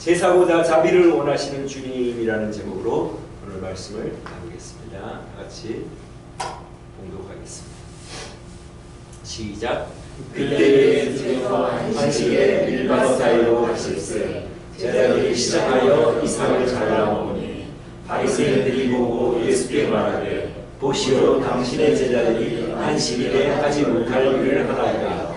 제사보다 자비를 원하시는 주님이라는 제목으로 오늘 말씀을 나누겠습니다. 다 같이 봉독하겠습니다. 시작. 그때에 주께서 안식일에 밀밭 사이로 가실새 제자들이 시작하여 이삭을 잘라오니 바리새인들이 보고 예수께 말하되 보시오 당신의 제자들이 안식일에 하지 못할 일을 하나이다.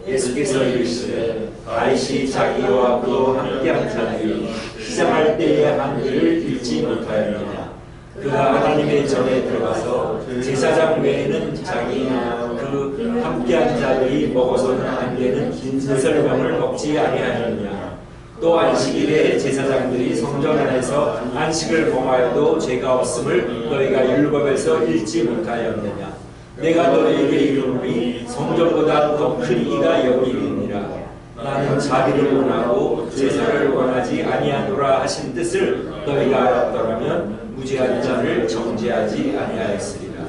예수께서 이르시되 다윗이 자기와 그와 함께한 자들이 시작할 때에 한 일을 잊지 못하였느냐. 그가 하나님의 전에 들어가서 제사장 외에는 자기나 그 함께한 자들이 먹어서는 안 되는 진설병을 먹지 아니하였느냐. 또 안식일에 제사장들이 성전 안에서 안식을 범하여도 죄가 없음을 너희가 율법에서 읽지 못하였느냐. 내가 너희에게 이르노니 성전보다 더 큰 이가 여기 있느니라. 나는 자비를 원하고 제사를 원하지 아니하노라 하신 뜻을 너희가 알았더라면 무죄한 자를 정죄하지 아니하였으리라.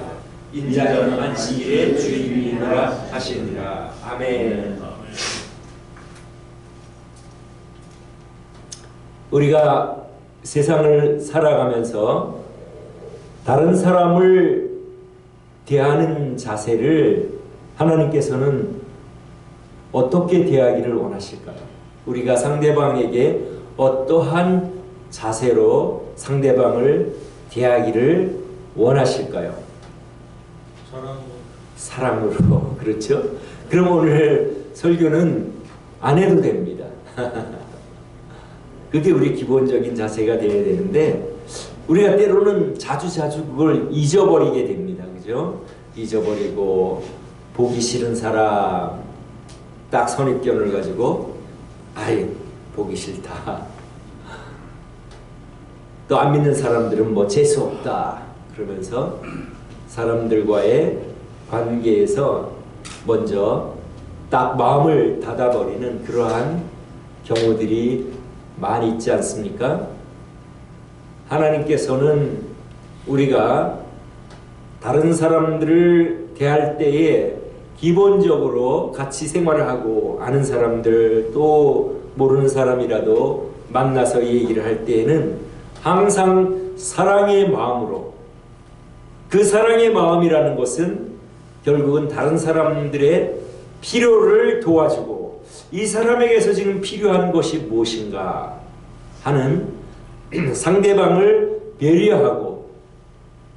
인자는 안식일의 주인이니라 하시니라. 아멘. 우리가 세상을 살아가면서 다른 사람을 대하는 자세를 하나님께서는 어떻게 대하기를 원하실까요? 우리가 상대방에게 어떠한 자세로 상대방을 대하기를 원하실까요? 사랑으로. 그렇죠? 그럼 오늘 설교는 안 해도 됩니다. 그게 우리 기본적인 자세가 되어야 되는데 우리가 때로는 자주 그걸 잊어버리게 됩니다. 그죠? 잊어버리고 보기 싫은 사람 딱 선입견을 가지고 아이 보기 싫다. 또 안 믿는 사람들은 뭐 재수 없다 그러면서 사람들과의 관계에서 먼저 딱 마음을 닫아버리는 그러한 경우들이 많이 있지 않습니까? 하나님께서는 우리가 다른 사람들을 대할 때에 기본적으로 같이 생활을 하고 아는 사람들 또 모르는 사람이라도 만나서 얘기를 할 때에는 항상 사랑의 마음으로, 그 사랑의 마음이라는 것은 결국은 다른 사람들의 필요를 도와주고 이 사람에게서 지금 필요한 것이 무엇인가 하는 상대방을 배려하고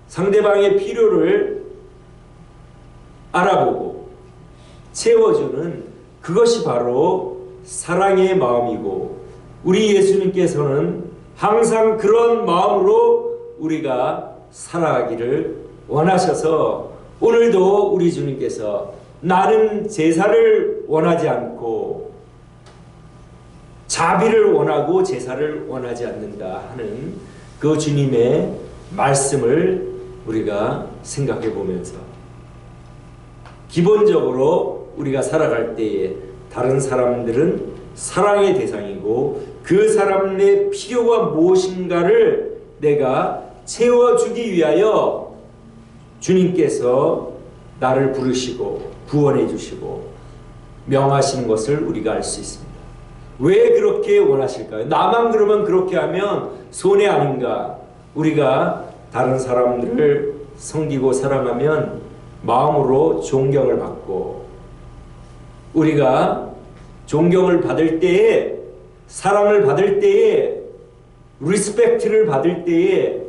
상대방의 필요를 알아보고 채워주는 그것이 바로 사랑의 마음이고 우리 예수님께서는 항상 그런 마음으로 우리가 살아가기를 원하셔서 오늘도 우리 주님께서 나는 제사를 원하지 않고 자비를 원하고 제사를 원하지 않는다 하는 그 주님의 말씀을 우리가 생각해 보면서 기본적으로 우리가 살아갈 때에 다른 사람들은 사랑의 대상이고 그 사람의 필요가 무엇인가를 내가 채워주기 위하여 주님께서 나를 부르시고 구원해 주시고 명하시는 것을 우리가 알 수 있습니다. 왜 그렇게 원하실까요? 나만 그러면 그렇게 하면 손해 아닌가? 우리가 다른 사람들을 섬기고 사랑하면 마음으로 존경을 받고 우리가 존경을 받을 때에 사랑을 받을 때에 리스펙트를 받을 때에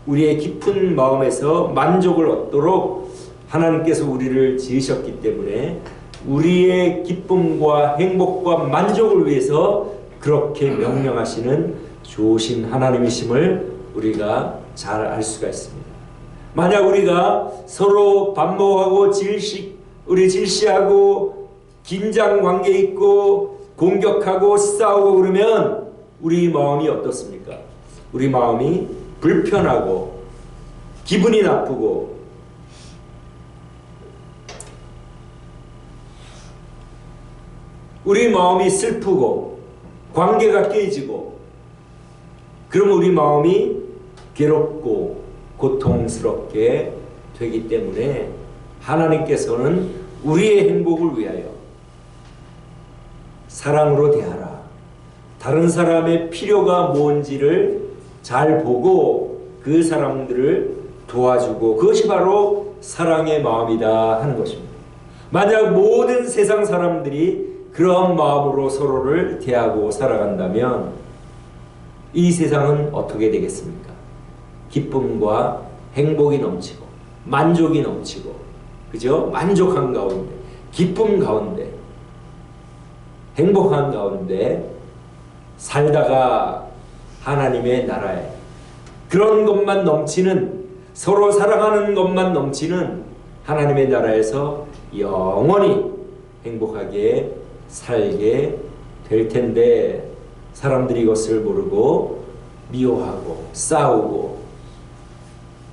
우리의 깊은 마음에서 만족을 얻도록 하나님께서 우리를 지으셨기 때문에 우리의 기쁨과 행복과 만족을 위해서 그렇게 명령하시는 좋으신 하나님이심을 우리가 잘 알 수가 있습니다. 만약 우리가 서로 반목하고 질시하고 긴장 관계 있고 공격하고 싸우고 그러면 우리 마음이 어떻습니까? 우리 마음이 불편하고 기분이 나쁘고 우리 마음이 슬프고 관계가 깨지고 그러면 우리 마음이 괴롭고 고통스럽게 되기 때문에 하나님께서는 우리의 행복을 위하여 사랑으로 대하라. 다른 사람의 필요가 뭔지를 잘 보고 그 사람들을 도와주고, 그것이 바로 사랑의 마음이다 하는 것입니다. 만약 모든 세상 사람들이 그런 마음으로 서로를 대하고 살아간다면 이 세상은 어떻게 되겠습니까? 기쁨과 행복이 넘치고 만족이 넘치고, 그죠? 만족한 가운데, 기쁨 가운데, 행복한 가운데 살다가 하나님의 나라에 그런 것만 넘치는, 서로 사랑하는 것만 넘치는 하나님의 나라에서 영원히 행복하게 살게 될 텐데, 사람들이 이것을 모르고 미워하고 싸우고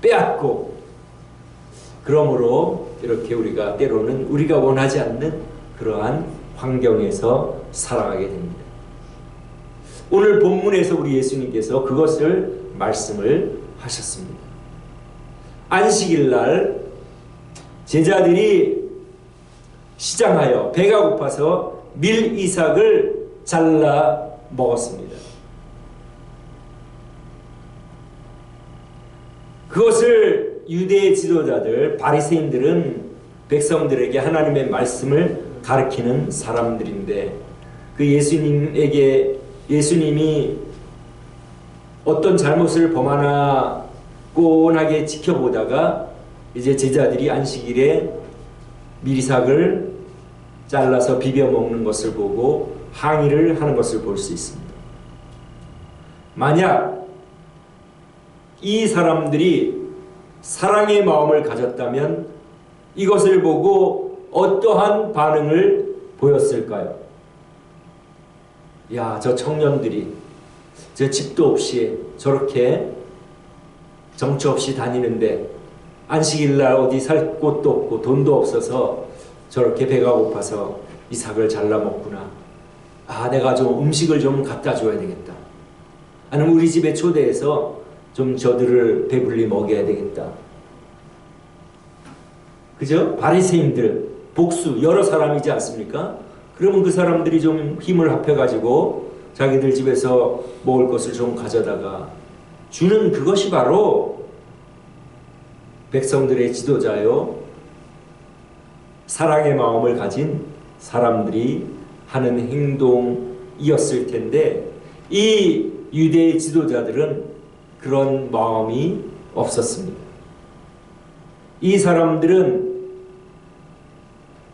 빼앗고, 그러므로 이렇게 우리가 때로는 우리가 원하지 않는 그러한 환경에서 살아가게 됩니다. 오늘 본문에서 우리 예수님께서 그것을 말씀을 하셨습니다. 안식일 날 제자들이 시장하여 배가 고파서 밀이삭을 잘라 먹었습니다. 그것을 유대 지도자들, 바리새인들은 백성들에게 하나님의 말씀을 가르치는 사람들인데, 그 예수님이 어떤 잘못을 범하나 꼰하게 지켜보다가 이제 제자들이 안식일에 밀이삭을 잘라서 비벼 먹는 것을 보고 항의를 하는 것을 볼 수 있습니다. 만약 이 사람들이 사랑의 마음을 가졌다면 이것을 보고 어떠한 반응을 보였을까요? 야, 저 청년들이 저 집도 없이 저렇게 정처 없이 다니는데 안식일날 어디 살 곳도 없고 돈도 없어서 저렇게 배가 고파서 이삭을 잘라 먹구나. 아, 내가 좀 음식을 좀 갖다 줘야 되겠다. 아니면 우리 집에 초대해서 좀 저들을 배불리 먹여야 되겠다. 그죠? 바리새인들, 복수, 여러 사람이지 않습니까? 그러면 그 사람들이 좀 힘을 합해가지고 자기들 집에서 먹을 것을 좀 가져다가 주는, 그것이 바로 백성들의 지도자요, 사랑의 마음을 가진 사람들이 하는 행동이었을 텐데, 이 유대의 지도자들은 그런 마음이 없었습니다. 이 사람들은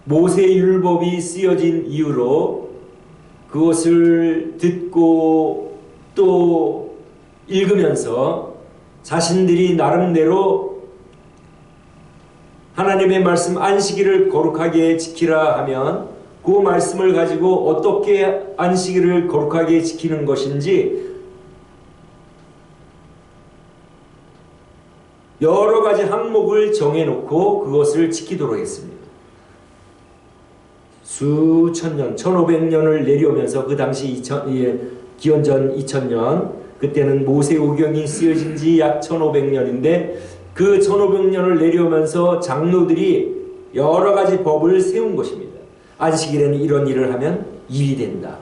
모세율법이 쓰여진 이유로 그것을 듣고 또 읽으면서 자신들이 나름대로 하나님의 말씀 안식일을 거룩하게 지키라 하면 그 말씀을 가지고 어떻게 안식일을 거룩하게 지키는 것인지 여러 가지 항목을 정해놓고 그것을 지키도록 했습니다. 수천 년, 1500년을 내려오면서 그 당시 기원전 2000년, 그때는 모세오경이 쓰여진 지 약 1500년인데 그 1500년을 내려오면서 장로들이 여러 가지 법을 세운 것입니다. 안식일에는 이런 일을 하면 일이 된다.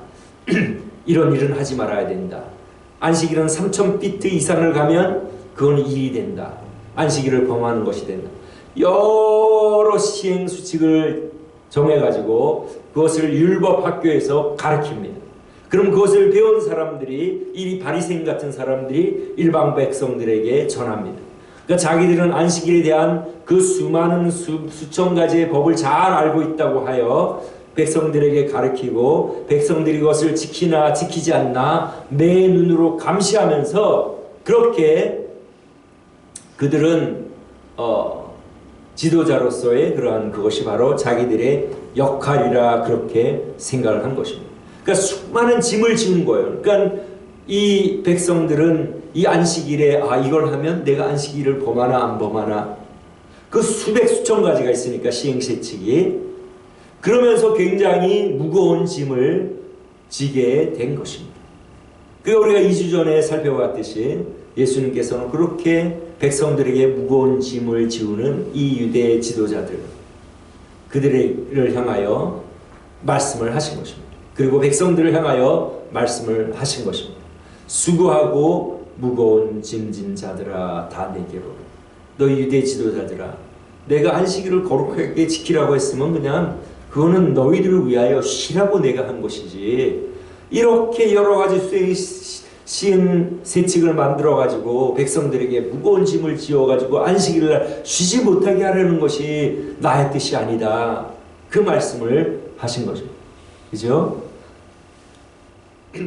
이런 일은 하지 말아야 된다. 안식일은 3000피트 이상을 가면 그건 일이 된다. 안식일을 범하는 것이 된다. 여러 시행수칙을 정해가지고 그것을 율법학교에서 가르칩니다. 그럼 그것을 배운 사람들이, 이 바리새인 같은 사람들이 일반 백성들에게 전합니다. 그러니까 자기들은 안식일에 대한 그 수많은 수천 가지의 법을 잘 알고 있다고 하여 백성들에게 가르치고 백성들이 그것을 지키나 지키지 않나 내 눈으로 감시하면서 그렇게 그들은 지도자로서의 그러한 그것이 바로 자기들의 역할이라 그렇게 생각을 한 것입니다. 그러니까 수많은 짐을 지은 거예요. 그러니까 이 백성들은 이 안식일에 이걸 하면 내가 안식일을 범하나 안 범하나 그 수백 수천 가지가 있으니까 시행세칙이, 그러면서 굉장히 무거운 짐을 지게 된 것입니다. 그러니까 우리가 2주 전에 살펴봤듯이 예수님께서는 그렇게 백성들에게 무거운 짐을 지우는 이 유대 지도자들, 그들을 향하여 말씀을 하신 것입니다. 그리고 백성들을 향하여 말씀을 하신 것입니다. 수고하고 무거운 짐진 자들아 다 내게로. 너희 유대 지도자들아, 내가 안식일을 거룩하게 지키라고 했으면 그냥 그거는 너희들을 위하여 쉬라고 내가 한 것이지, 이렇게 여러 가지 시행 세칙을 만들어 가지고 백성들에게 무거운 짐을 지어 가지고 안식일을 날 쉬지 못하게 하려는 것이 나의 뜻이 아니다. 그 말씀을 하신 거죠. 그죠?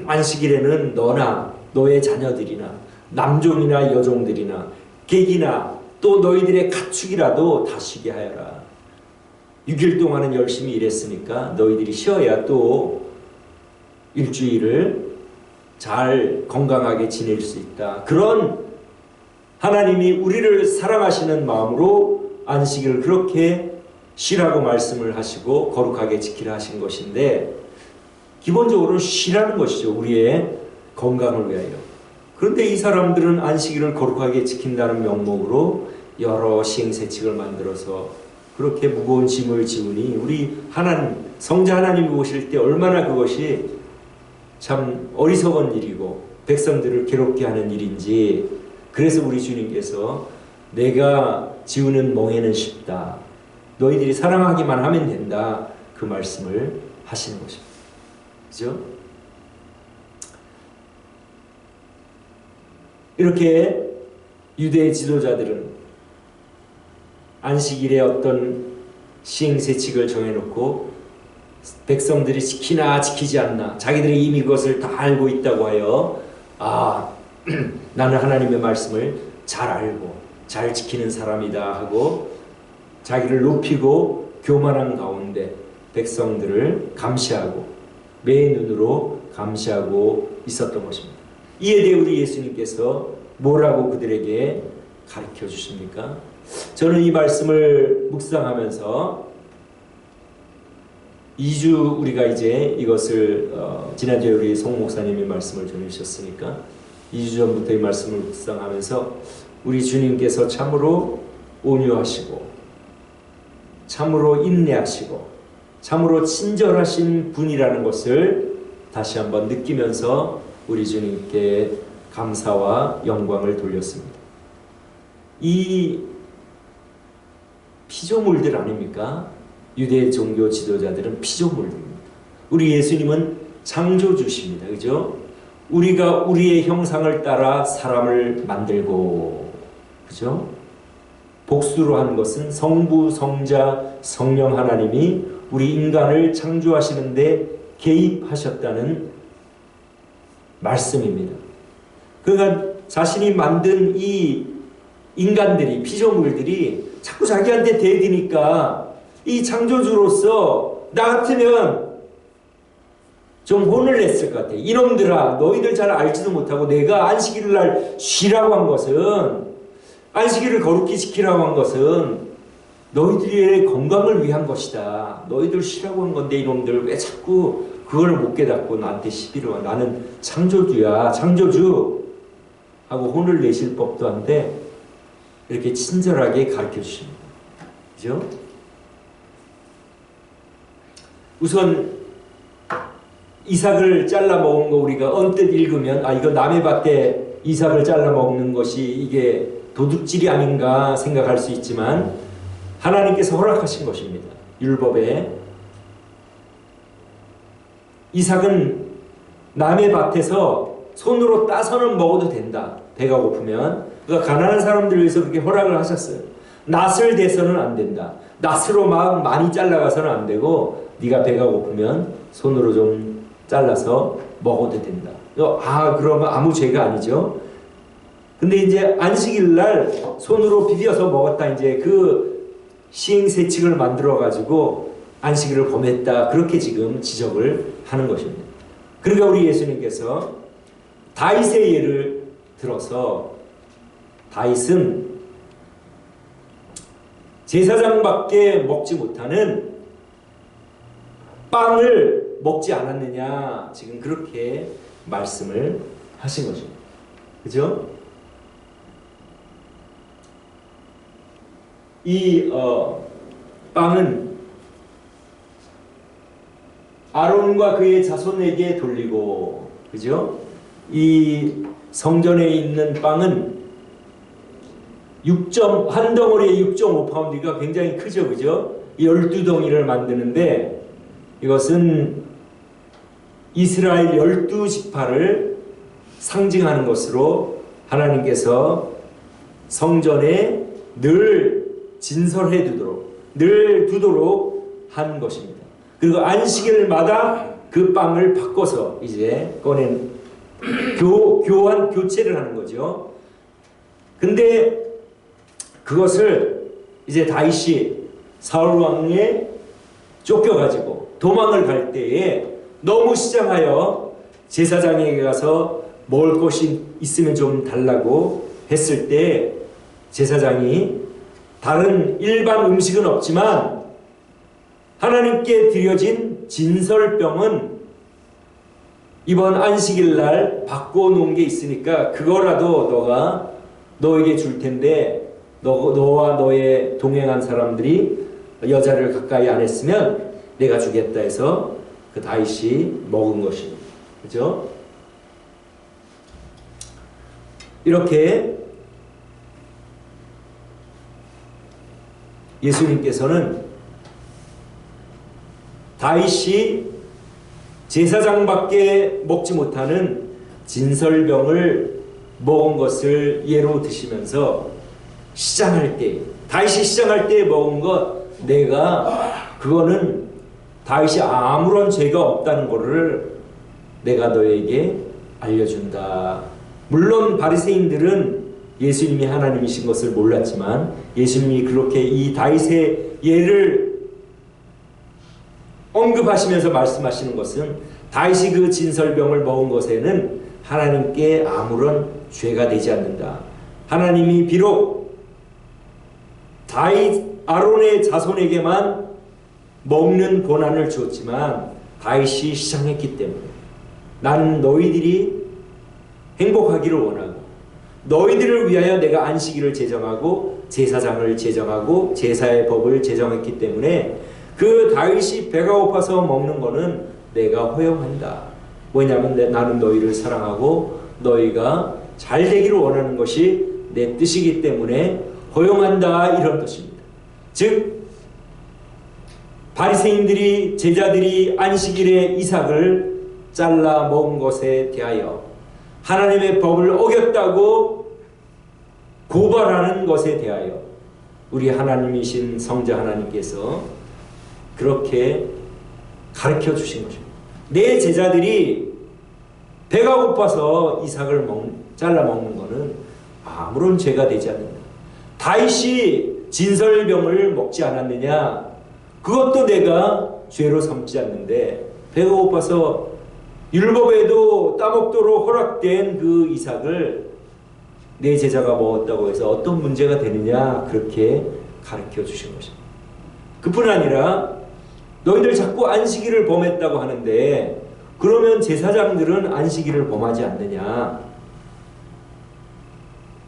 안식일에는 너나 너의 자녀들이나 남종이나 여종들이나 객이나 또 너희들의 가축이라도 다 쉬게 하여라. 6일 동안은 열심히 일했으니까 너희들이 쉬어야 또 일주일을 잘 건강하게 지낼 수 있다. 그런 하나님이 우리를 사랑하시는 마음으로 안식일을 그렇게 쉬라고 말씀을 하시고 거룩하게 지키라 하신 것인데, 기본적으로 쉬라는 것이죠. 우리의 건강을 위하여. 그런데 이 사람들은 안식일을 거룩하게 지킨다는 명목으로 여러 시행세칙을 만들어서 그렇게 무거운 짐을 지우니 우리 하나님, 성자 하나님이 오실 때 얼마나 그것이 참 어리석은 일이고 백성들을 괴롭게 하는 일인지. 그래서 우리 주님께서 내가 지우는 멍에는 쉽다, 너희들이 사랑하기만 하면 된다, 그 말씀을 하시는 것입니다. 그죠? 이렇게 유대 지도자들은 안식일에 어떤 시행세칙을 정해놓고 백성들이 지키나 지키지 않나, 자기들이 이미 그것을 다 알고 있다고 하여 나는 하나님의 말씀을 잘 알고 잘 지키는 사람이다 하고 자기를 높이고 교만한 가운데 백성들을 감시하고 매의 눈으로 감시하고 있었던 것입니다. 이에 대해 우리 예수님께서 뭐라고 그들에게 가르쳐 주십니까? 저는 이 말씀을 묵상하면서 2주 우리가 이제 이것을 지난주에 우리 송 목사님이 말씀을 전해주셨으니까 2주 전부터 이 말씀을 묵상하면서 우리 주님께서 참으로 온유하시고 참으로 인내하시고 참으로 친절하신 분이라는 것을 다시 한번 느끼면서 우리 주님께 감사와 영광을 돌렸습니다. 이 피조물들 아닙니까? 유대 종교 지도자들은 피조물들입니다. 우리 예수님은 창조주십니다. 그죠? 우리가 우리의 형상을 따라 사람을 만들고, 그죠? 복수로 한 것은 성부, 성자, 성령 하나님이 우리 인간을 창조하시는데 개입하셨다는 말씀입니다. 그러니까 자신이 만든 이 인간들이, 피조물들이 자꾸 자기한테 대드니까 이 창조주로서 나 같으면 좀 혼을 냈을 것 같아. 이놈들아, 너희들 잘 알지도 못하고 내가 안식일을 날 쉬라고 한 것은, 안식일을 거룩히 지키라고 한 것은 너희들의 건강을 위한 것이다. 너희들 쉬라고 한 건데 이놈들 왜 자꾸 그걸 못 깨닫고 나한테 시비를 와. 나는 창조주야, 창조주 하고 혼을 내실 법도 한데 이렇게 친절하게 가르쳐 주십니다. 그죠? 우선 이삭을 잘라 먹은 거 우리가 언뜻 읽으면 이거 남의 밭에 이삭을 잘라 먹는 것이 이게 도둑질이 아닌가 생각할 수 있지만 하나님께서 허락하신 것입니다. 율법에 이삭은 남의 밭에서 손으로 따서는 먹어도 된다. 배가 고프면. 그러니까 가난한 사람들을 위해서 그렇게 허락을 하셨어요. 낫을 대서는 안 된다. 낫으로 막 많이 잘라가서는 안 되고 네가 배가 고프면 손으로 좀 잘라서 먹어도 된다. 그러면 아무 죄가 아니죠. 근데 이제 안식일 날 손으로 비벼서 먹었다. 이제 그 시행세칙을 만들어 가지고 안식일을 범했다. 그렇게 지금 지적을 하는 것입니다. 그러니까 우리 예수님께서 다윗의 예를 들어서, 다윗은 제사장밖에 먹지 못하는 빵을 먹지 않았느냐, 지금 그렇게 말씀을 하신 것입니다. 그죠? 이 빵은 아론과 그의 자손에게 돌리고, 그죠? 이 성전에 있는 빵은 한 덩어리에 6.5파운드가 굉장히 크죠, 그죠? 12덩이를 만드는데 이것은 이스라엘 12지파를 상징하는 것으로 하나님께서 성전에 늘 진설해 두도록, 늘 두도록 한 것입니다. 그리고 안식일마다 그 빵을 바꿔서 이제 꺼낸 교체를 하는 거죠. 근데 그것을 이제 다윗이 사울 왕에 쫓겨가지고 도망을 갈 때에 너무 시장하여 제사장에게 가서 먹을 것이 있으면 좀 달라고 했을 때 제사장이 다른 일반 음식은 없지만 하나님께 드려진 진설병은 이번 안식일 날 바꿔놓은 게 있으니까 그거라도 너에게 줄 텐데 너와 너의 동행한 사람들이 여자를 가까이 안 했으면 내가 주겠다 해서 그 다윗이 먹은 것입니다. 그죠? 이렇게 예수님께서는 다윗이 제사장밖에 먹지 못하는 진설병을 먹은 것을 예로 드시면서 시장할 때, 다윗이 시장할 때 먹은 것, 그거는 다윗이 아무런 죄가 없다는 것을 내가 너에게 알려준다. 물론 바리새인들은 예수님이 하나님이신 것을 몰랐지만 예수님이 그렇게 이 다윗의 예를 언급하시면서 말씀하시는 것은 다윗이 그 진설병을 먹은 것에는 하나님께 아무런 죄가 되지 않는다. 하나님이 비록 다윗 아론의 자손에게만 먹는 고난을 주었지만 다윗이 시장했기 때문에 나는 너희들이 행복하기를 원하고 너희들을 위하여 내가 안식일을 제정하고 제사장을 제정하고 제사의 법을 제정했기 때문에 그 다윗이 배가 고파서 먹는 거는 내가 허용한다. 왜냐하면 나는 너희를 사랑하고 너희가 잘 되기를 원하는 것이 내 뜻이기 때문에 허용한다, 이런 뜻입니다. 즉 바리새인들이 제자들이 안식일에 이삭을 잘라 먹은 것에 대하여 하나님의 법을 어겼다고 고발하는 것에 대하여 우리 하나님이신 성자 하나님께서 그렇게 가르쳐 주신 것입니다. 내 제자들이 배가 고파서 이삭을 잘라 먹는 것은 아무런 죄가 되지 않는다. 다윗이 진설병을 먹지 않았느냐? 그것도 내가 죄로 삼지 않는데 배가 고파서 율법에도 따먹도록 허락된 그 이삭을 내 제자가 먹었다고 해서 어떤 문제가 되느냐? 그렇게 가르쳐 주신 것입니다. 그뿐 아니라 너희들 자꾸 안식일을 범했다고 하는데 그러면 제사장들은 안식일을 범하지 않느냐?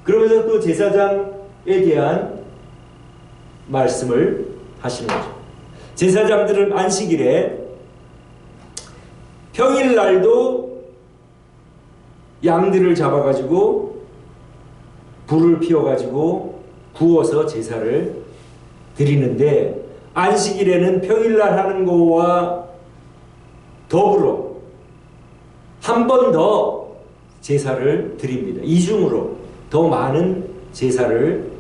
그러면서 또 제사장에 대한 말씀을 하시는 거죠. 제사장들은 안식일에 평일날도 양들을 잡아가지고 불을 피워가지고 구워서 제사를 드리는데 안식일에는 평일날 하는 거와 더불어 한 번 더 제사를 드립니다. 이중으로 더 많은 제사를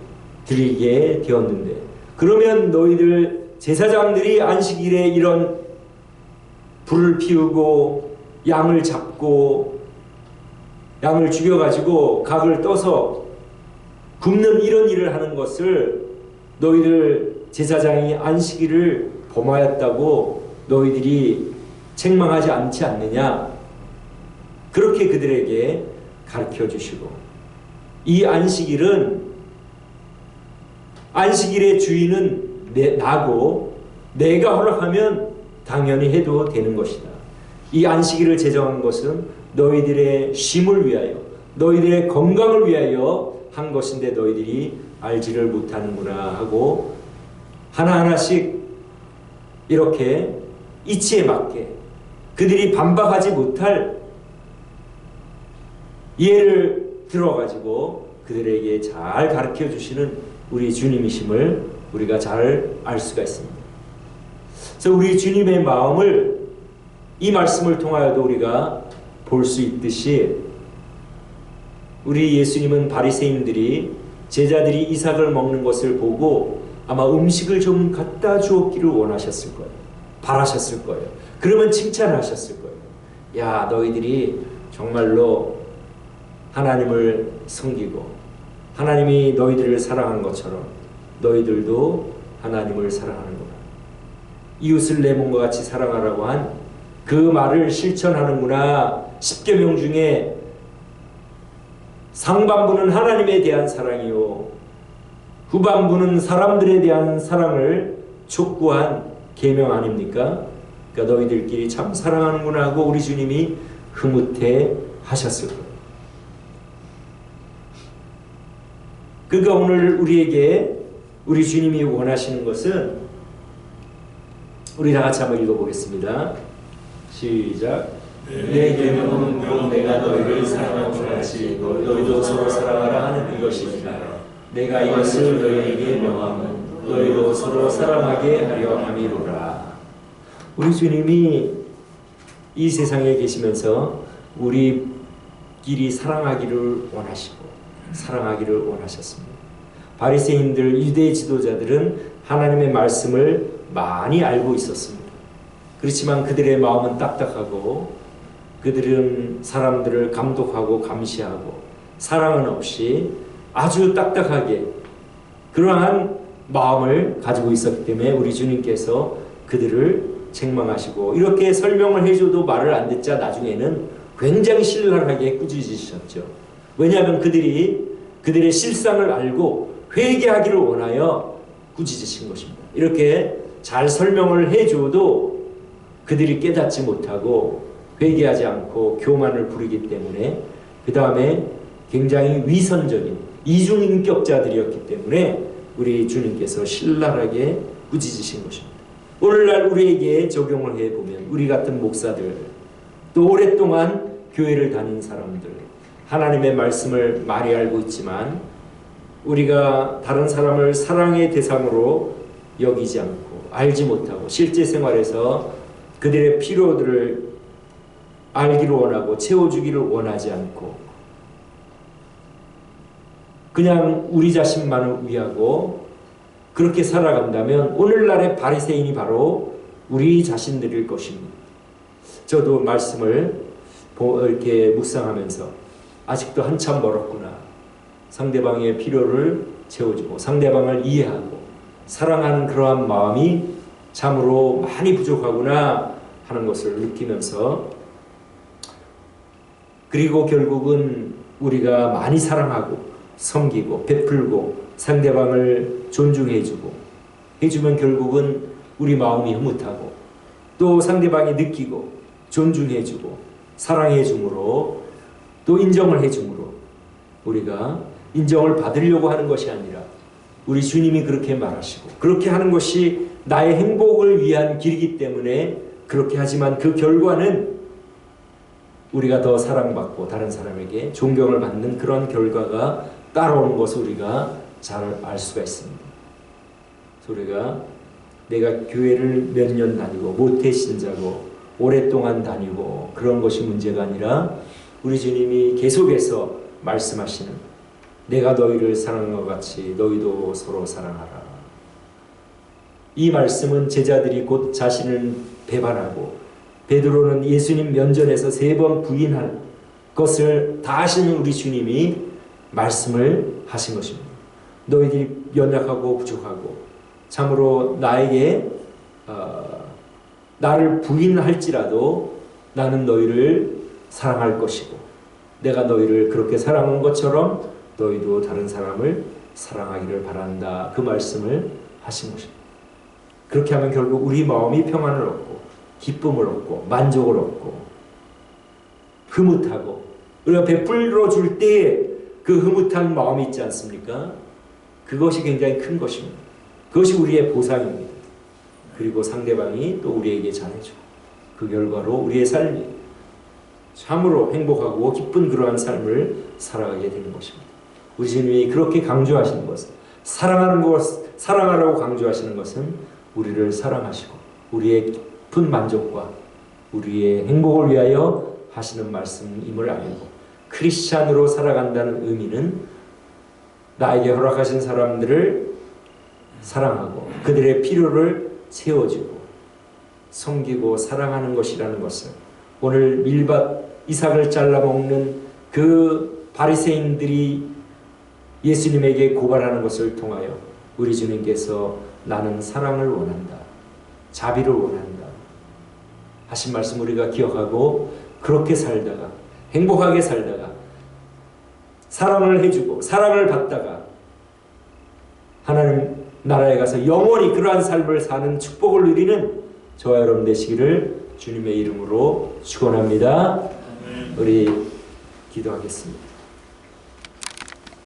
드리게 되었는데 그러면 너희들 제사장들이 안식일에 이런 불을 피우고 양을 잡고 양을 죽여가지고 각을 떠서 굽는 이런 일을 하는 것을 너희들 제사장이 안식일을 범하였다고 너희들이 책망하지 않지 않느냐? 그렇게 그들에게 가르쳐 주시고 이 안식일은 안식일의 주인은 나고 내가 허락하면 당연히 해도 되는 것이다. 이 안식일을 제정한 것은 너희들의 쉼을 위하여 너희들의 건강을 위하여 한 것인데 너희들이 알지를 못하는구나 하고 하나하나씩 이렇게 이치에 맞게 그들이 반박하지 못할 예를 들어가지고 그들에게 잘 가르쳐 주시는 우리 주님이심을 우리가 잘 알 수가 있습니다. 그래서 우리 주님의 마음을 이 말씀을 통하여도 우리가 볼 수 있듯이 우리 예수님은 바리새인들이 제자들이 이삭을 먹는 것을 보고 아마 음식을 좀 갖다 주었기를 원하셨을 거예요. 바라셨을 거예요. 그러면 칭찬하셨을 거예요. 야, 너희들이 정말로 하나님을 섬기고 하나님이 너희들을 사랑한 것처럼 너희들도 하나님을 사랑하는구나. 이웃을 내 몸과 같이 사랑하라고 한 그 말을 실천하는구나. 10계명 중에 상반부는 하나님에 대한 사랑이요 후반부는 사람들에 대한 사랑을 촉구한 계명 아닙니까? 그러니까 너희들끼리 참 사랑하는구나 하고 우리 주님이 흐뭇해 하셨을 거예요. 그러니까 오늘 우리에게 우리 주님이 원하시는 것은 우리 다 같이 한번 읽어보겠습니다. 시작. 내 계명은 곧 내가 너희를 사랑한 것 같이 너희도 서로 사랑하라 하는 이것입니다. 내가 이것을 너희에게 명함은 너희도 서로 사랑하게 하려 함이로라. 우리 주님이 이 세상에 계시면서 우리끼리 사랑하기를 원하시고 사랑하기를 원하셨습니다. 바리새인들 유대 지도자들은 하나님의 말씀을 많이 알고 있었습니다. 그렇지만 그들의 마음은 딱딱하고 그들은 사람들을 감독하고 감시하고 사랑은 없이 아주 딱딱하게 그러한 마음을 가지고 있었기 때문에 우리 주님께서 그들을 책망하시고 이렇게 설명을 해줘도 말을 안 듣자 나중에는 굉장히 신랄하게 꾸짖으셨죠. 왜냐하면 그들의 실상을 알고 회개하기를 원하여 꾸짖으신 것입니다. 이렇게 잘 설명을 해줘도 그들이 깨닫지 못하고 회개하지 않고 교만을 부리기 때문에 그 다음에 굉장히 위선적인 이중인격자들이었기 때문에 우리 주님께서 신랄하게 꾸짖으신 것입니다. 오늘날 우리에게 적용을 해보면 우리 같은 목사들 또 오랫동안 교회를 다닌 사람들 하나님의 말씀을 많이 알고 있지만 우리가 다른 사람을 사랑의 대상으로 여기지 않고 알지 못하고 실제 생활에서 그들의 필요들을 알기를 원하고 채워주기를 원하지 않고 그냥 우리 자신만을 위하고 그렇게 살아간다면 오늘날의 바리새인이 바로 우리 자신들일 것입니다. 저도 말씀을 이렇게 묵상하면서 아직도 한참 멀었구나. 상대방의 필요를 채워주고 상대방을 이해하고 사랑하는 그러한 마음이 참으로 많이 부족하구나 하는 것을 느끼면서 그리고 결국은 우리가 많이 사랑하고 섬기고 베풀고 상대방을 존중해주고 해주면 결국은 우리 마음이 흐뭇하고 또 상대방이 느끼고 존중해주고 사랑해줌으로 또 인정을 해줌으로 우리가 인정을 받으려고 하는 것이 아니라 우리 주님이 그렇게 말하시고 그렇게 하는 것이 나의 행복을 위한 길이기 때문에 그렇게 하지만 그 결과는 우리가 더 사랑받고 다른 사람에게 존경을 받는 그런 결과가 따라오는 것을 우리가 잘 알 수가 있습니다. 우리가 내가 교회를 몇 년 다니고 모태신자고 오랫동안 다니고 그런 것이 문제가 아니라 우리 주님이 계속해서 말씀하시는 내가 너희를 사랑한 것 같이 너희도 서로 사랑하라. 이 말씀은 제자들이 곧 자신을 배반하고 베드로는 예수님 면전에서 3번 부인한 것을 다 아시는 우리 주님이 말씀을 하신 것입니다. 너희들이 연약하고 부족하고 참으로 나에게 나를 부인할지라도 나는 너희를 사랑할 것이고 내가 너희를 그렇게 사랑한 것처럼 너희도 다른 사람을 사랑하기를 바란다. 그 말씀을 하신 것입니다. 그렇게 하면 결국 우리 마음이 평안을 얻고 기쁨을 얻고 만족을 얻고 흐뭇하고 우리가 베풀어 줄 때 그 흐뭇한 마음이 있지 않습니까? 그것이 굉장히 큰 것입니다. 그것이 우리의 보상입니다. 그리고 상대방이 또 우리에게 잘해주고 그 결과로 우리의 삶이 참으로 행복하고 기쁜 그러한 삶을 살아가게 되는 것입니다. 우리 주님이 그렇게 강조하시는 것은 사랑하라고 강조하시는 것은 우리를 사랑하시고 우리의 깊은 만족과 우리의 행복을 위하여 하시는 말씀임을 알고 크리스찬으로 살아간다는 의미는 나에게 허락하신 사람들을 사랑하고 그들의 필요를 채워주고 섬기고 사랑하는 것이라는 것을 오늘 밀밭 이삭을 잘라먹는 그 바리새인들이 예수님에게 고발하는 것을 통하여 우리 주님께서 나는 사랑을 원한다, 자비를 원한다 하신 말씀 우리가 기억하고 그렇게 살다가 행복하게 살다가 사랑을 해주고 사랑을 받다가 하나님 나라에 가서 영원히 그러한 삶을 사는 축복을 누리는 저와 여러분 되시기를 주님의 이름으로 축원합니다. 우리 기도하겠습니다.